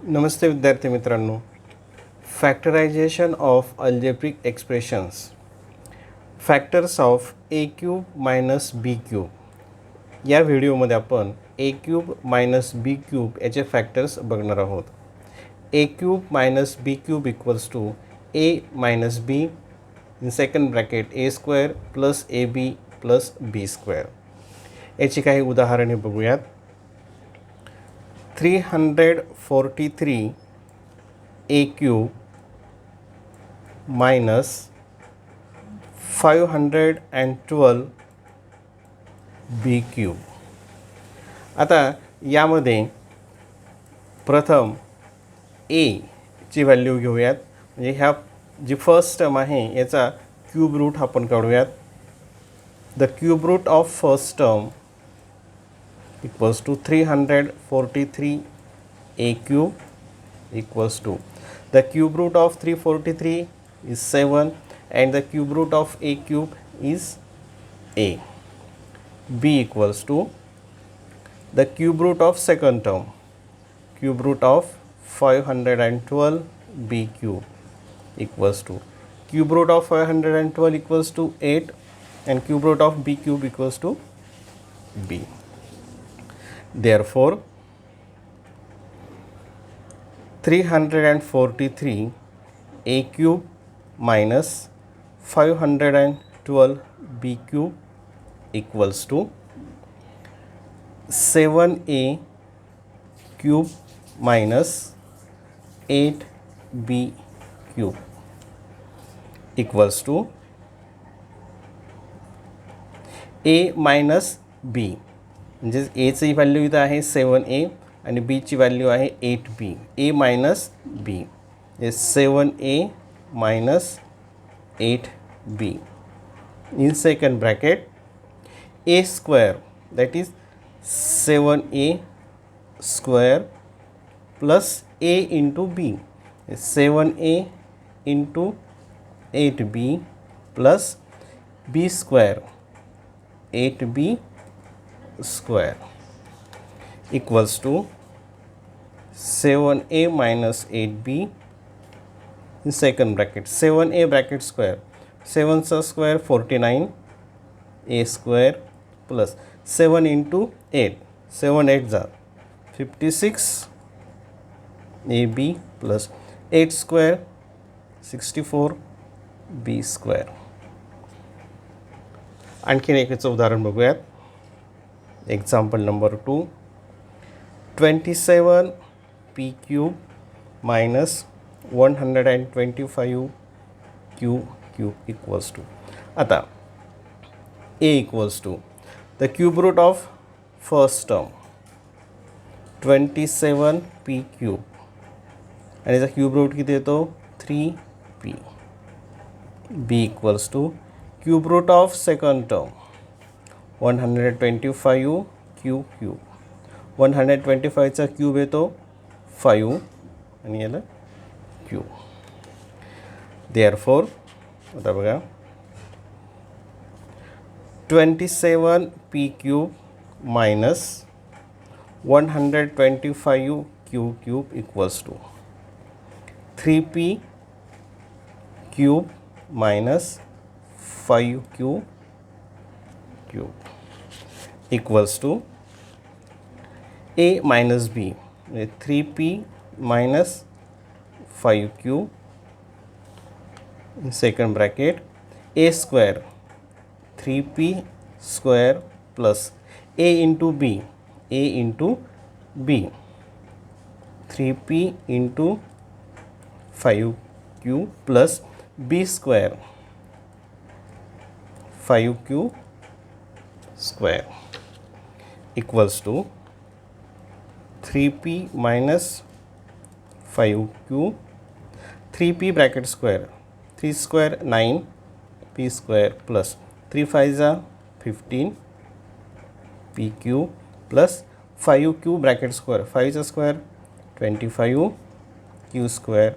नमस्ते विद्यार्थी मित्रांनो. Factorization of algebraic expressions, factors of a cube minus b cube. या व्हिडिओमध्ये आपण a cube minus b cube याचे फॅक्टर्स बघणार आहोत. A cube minus b cube equals to a minus b in second bracket A square plus a b plus B square. याची काही उदाहरणे बघूयात. 343 a cube minus 512 b cube. आता यामध्ये प्रथम a ची व्हॅल्यू घेऊयात. म्हणजे ह्या जी फर्स्ट टर्म आहे याचा क्यूब रूट आपण काढूयात. The cube root of first term equals to 343 a cube equals to the cube root of 343 is 7 and the cube root of a cube is a. B equals to the cube root of second term, cube root of 512 b cube equals to cube root of 512 equals to 8 and cube root of b cube equals to b. Therefore 343 a cube minus 512 b cube equals to 7a cube minus 8b cube equals to a minus b. म्हणजे एची value इथं आहे 7a आणि बीची value आहे 8b. ए minus B म्हणजे 7a minus 8b in second bracket A square that is 7a square plus A into B 7a into 8b plus B square 8b square equals to 7a minus 8b in second bracket 7a bracket square 7 square 49 a square plus 7 into 8 7 8 जा 56 ab plus 8 square 64 b square. आणखीन एकाचं उदाहरण बघूयात. Example number 2, 27 p cube minus 125 q cube equals to. आता a equals to the cube root of first term 27 p cube आणि याचा cube route किती येतो 3p. b equals to cube root of second term 125 q cube 125 चा cube येतो 5 आणि याला q. Therefore आता बघा 27 p cube minus 125 q cube equals to 3p cube minus 5q cube equals to a minus b 3p minus 5q in second bracket a square 3p square plus a into b 3p into 5q plus b square 5q square equals to 3p minus 5q 3p bracket square 3 square 9 p square plus 3 5 are 15 pq plus 5q bracket square 5 square 25 q square